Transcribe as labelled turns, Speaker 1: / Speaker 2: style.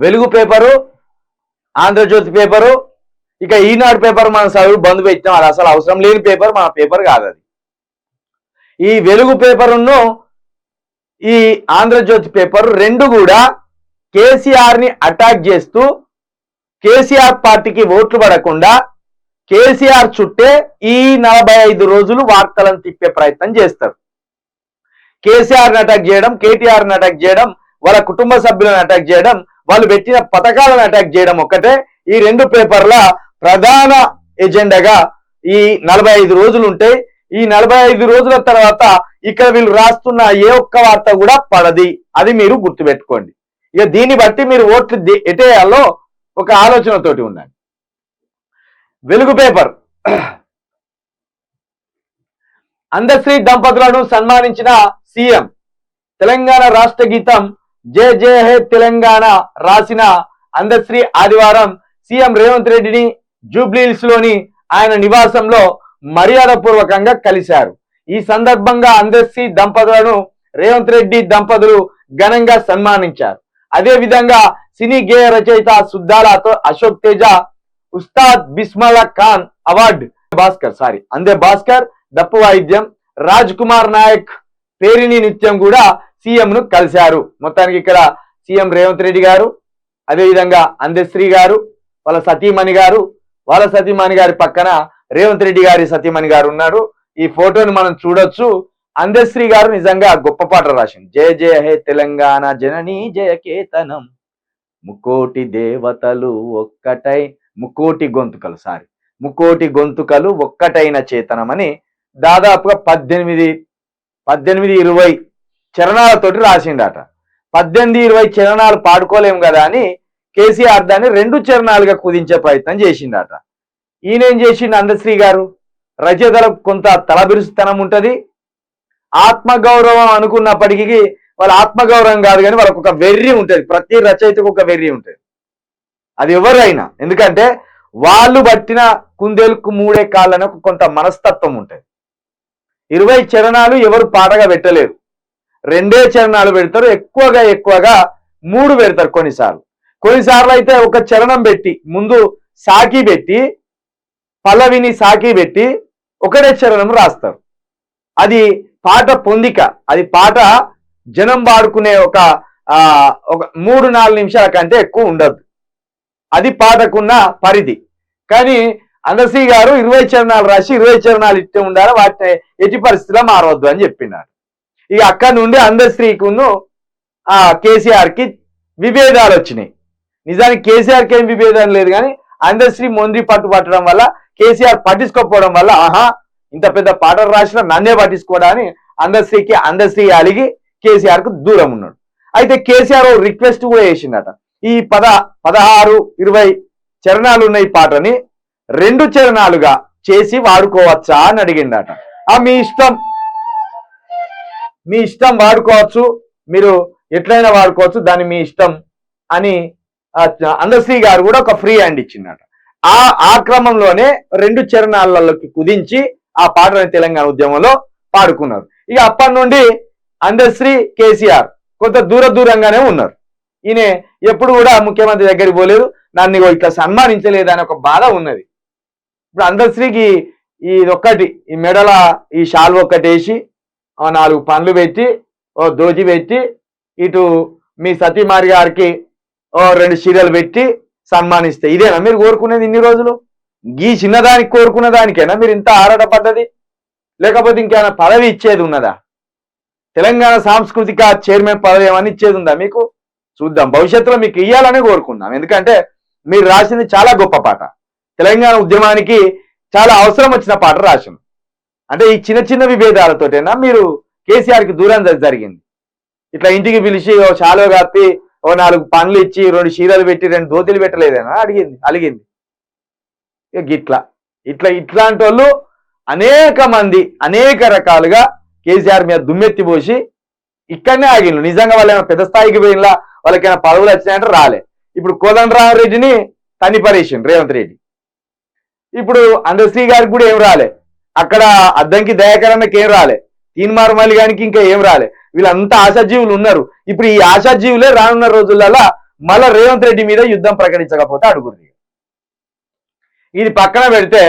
Speaker 1: వెలుగు paper, Andhra Jyothi paper, ఇక ఈనాడు paper మనం చదువు బంద్ పెట్టాం. అది అసలు అవసరం లేని పేపర్, మన పేపర్ కాదు అది. ఈ వెలుగు పేపరును ఈ ఆంధ్రజ్యోతి పేపర్ రెండు కూడా కేసీఆర్ ని అటాక్ చేస్తూ కేసీఆర్ పార్టీకి ఓట్లు పడకుండా కేసీఆర్ చుట్టే ఈ 45 రోజులు వార్తలను తిప్పే ప్రయత్నం చేస్తారు. కేసీఆర్ని అటాక్ చేయడం, కేటీఆర్ని అటాక్ చేయడం, వాళ్ళ కుటుంబ సభ్యులను అటాక్ చేయడం, వాళ్ళు పెట్టిన పథకాలను అటాక్ చేయడం ఒక్కటే ఈ రెండు పేపర్ల ప్రధాన ఎజెండాగా ఈ 45 రోజులు ఉంటాయి. ఈ 45 రోజుల తర్వాత ఇక్కడ వీళ్ళు రాస్తున్న ఏ ఒక్క వార్త కూడా పడది. అది మీరు గుర్తుపెట్టుకోండి. ఇక దీన్ని బట్టి మీరు ఓట్లు ఎటేయాలో ఒక ఆలోచనతోటి ఉండండి. వెలుగు పేపర్ అందశ్రీ దంపతులను సన్మానించిన సీఎం. తెలంగాణ రాష్ట్ర గీతం జయ జయ హే తెలంగాణ రాసిన అందశ్రీ ఆదివారం సీఎం రేవంత్ రెడ్డిని జూబ్లీహిల్స్ లోని ఆయన నివాసంలో మర్యాదపూర్వకంగా కలిశారు. ఈ సందర్భంగా అందశ్రీ దంపతులను రేవంత్ రెడ్డి దంపతులు ఘనంగా సన్మానించారు. అదే విధంగా సినీ గేయ రచయిత సుద్దాల అశోక్ తేజ, ఉస్తాద్ బిస్మిల్లా ఖాన్ అవార్డ్ అందే భాస్కర్ దప్పు వాయిద్యం, రాజ్ కుమార్ నాయక్ పేరిణి నృత్యం కూడా సీఎం ను కలిశారు. మొత్తానికి ఇక్కడ సీఎం రేవంత్ రెడ్డి గారు, అదేవిధంగా అందశ్రీ గారు, వాళ్ళ సతీమణి గారి పక్కన రేవంత్ రెడ్డి గారి సతీమణి గారు ఉన్నారు. ఈ ఫోటోని మనం చూడొచ్చు. అందశ్రీ గారు నిజంగా గొప్ప పాట రాసింది. జయ జయ హే తెలంగాణ జననీ జయ కేతనం, ముకోటి దేవతలు ఒక్కటై, ముకోటి గొంతుకలు ఒక్కటైన చేతనం అని దాదాపుగా 18-20 చరణాలతోటి రాసిండట. 18-20 చరణాలు పాడుకోలేము కదా అని కేసీఆర్ దాన్ని 2 చరణాలుగా కుదించే ప్రయత్నం చేసిండట. ఈయనేం చేసిండు అందశ్రీ గారు, రచయితలకు కొంత తలబిరుసుతనం ఉంటది, ఆత్మగౌరవం అనుకున్నప్పటికీ వాళ్ళ ఆత్మగౌరవం కాదు కానీ వాళ్ళకు ఒక వెర్రి ఉంటుంది. ప్రతి రచయితకు ఒక వెర్రి ఉంటుంది. అది ఎవరైనా, ఎందుకంటే వాళ్ళు పట్టిన కుందేలుకు 3 కాళ్ళని కొంత మనస్తత్వం ఉంటుంది. 20 చరణాలు ఎవరు పాటగా పెట్టలేరు, 2 చరణాలు పెడతారు. ఎక్కువగా 3 పెడతారు. కొన్నిసార్లు అయితే ఒక చరణం పెట్టి ముందు సాకి పెట్టి పల్లవిని సాకి పెట్టి ఒకటే చరణం రాస్తారు. అది పాట పొందిక, అది పాట జనం వాడుకునే ఒక 3-4 నిమిషాల కంటే ఎక్కువ ఉండదు. అది పాటకున్న పరిధి. కానీ అందశ్రీ గారు 20 చరణాలు రాసి 20 చరణాలు ఇట్టే ఉండాలి, వాటిని ఎట్టి పరిస్థితిలో మారవద్దు అని చెప్పినారు. ఇక అక్కడి నుండి అందశ్రీకును కేసీఆర్ కి విభేదాలు వచ్చినాయి. నిజానికి కేసీఆర్కి ఏం విభేదం లేదు, కానీ అందశ్రీ మొండి పట్టడం వల్ల, కేసీఆర్ పట్టించుకోకపోవడం వల్ల, ఇంత పెద్ద పాటలు రాసిన నన్నే పట్టించుకోవడాన్ని అందశ్రీ అలిగి కేసీఆర్ కు దూరం ఉన్నాడు. అయితే కేసీఆర్ రిక్వెస్ట్ కూడా చేసిందట. ఈ 16-20 చరణాలు ఉన్న ఈ పాటని 2 చరణాలుగా చేసి వాడుకోవచ్చా అని అడిగిండట. మీ ఇష్టం వాడుకోవచ్చు, మీరు ఎట్లయినా వాడుకోవచ్చు, దాన్ని మీ ఇష్టం అని అందశ్రీ గారు కూడా ఒక ఫ్రీ హ్యాండ్ ఇచ్చిందట. ఆ క్రమంలోనే 2 చరణాలలోకి కుదించి ఆ పాటని తెలంగాణ ఉద్యమంలో పాడుకున్నారు. ఇక అప్పటి నుండి అందశ్రీ కేసీఆర్ కొంత దూరంగానే ఉన్నారు. ఈయన ఎప్పుడు కూడా ముఖ్యమంత్రి దగ్గరికి పోలేదు, నన్ను ఇట్లా సన్మానించలేదని ఒక బాధ ఉన్నది. ఇప్పుడు అందశ్రీకి ఈ మెడల ఈ షాల్ ఒక్కటేసి 4 పండ్లు పెట్టి దోచి పెట్టి, ఇటు మీ సతీమారి గారికి 2 చీరలు పెట్టి సన్మానిస్తే ఇదేనా మీరు కోరుకునేది? ఇన్ని రోజులు ఈ చిన్నదానికి కోరుకున్న దానికేనా మీరు ఇంత ఆరాటపడ్డది? లేకపోతే ఇంకేమైనా పదవి ఇచ్చేది ఉన్నదా? తెలంగాణ సాంస్కృతిక చైర్మన్ పదవి ఏమని ఇచ్చేది ఉందా మీకు? చూద్దాం, భవిష్యత్తులో మీకు ఇయ్యాలని కోరుకున్నాం. ఎందుకంటే మీరు రాసింది చాలా గొప్ప పాట, తెలంగాణ ఉద్యమానికి చాలా అవసరం వచ్చిన పాట రాసింది. అంటే ఈ చిన్న విభేదాలతోటేనా మీరు కేసీఆర్కి దూరం జరిగింది? ఇట్లా ఇంటికి పిలిచి చాలో కప్పి 4 పండ్లు ఇచ్చి 2 చీరలు పెట్టి 2 దోతిలు పెట్టలేదేనా అలిగింది. ఇట్లాంటి వాళ్ళు అనేక మంది అనేక రకాలుగా కేసీఆర్ మీద దుమ్మెత్తి పోసి ఇక్కడనే ఆగిండు. నిజంగా వాళ్ళు ఏమైనా పెద్ద స్థాయికి పోయినలా, వాళ్ళకైనా పదవులు వచ్చినాయంటే రాలే. ఇప్పుడు కోదండరామరెడ్డిని తనిపరేసిండు రేవంత్ రెడ్డి. ఇప్పుడు అందశ్రీ గారికి కూడా ఏం రాలే, అక్కడ అద్దంకి దయాకర్ అన్నకి ఏం రాలే, తీన్మార్ మల్లి గారికి ఇంకా ఏం రాలే. వీళ్ళంతా ఆశాజీవులు ఉన్నారు. ఇప్పుడు ఈ ఆశాజీవులే రానున్న రోజులలో మళ్ళా రేవంత్ రెడ్డి మీద యుద్ధం ప్రకటించకపోతే అడుగురు. ఇది పక్కన పెడితే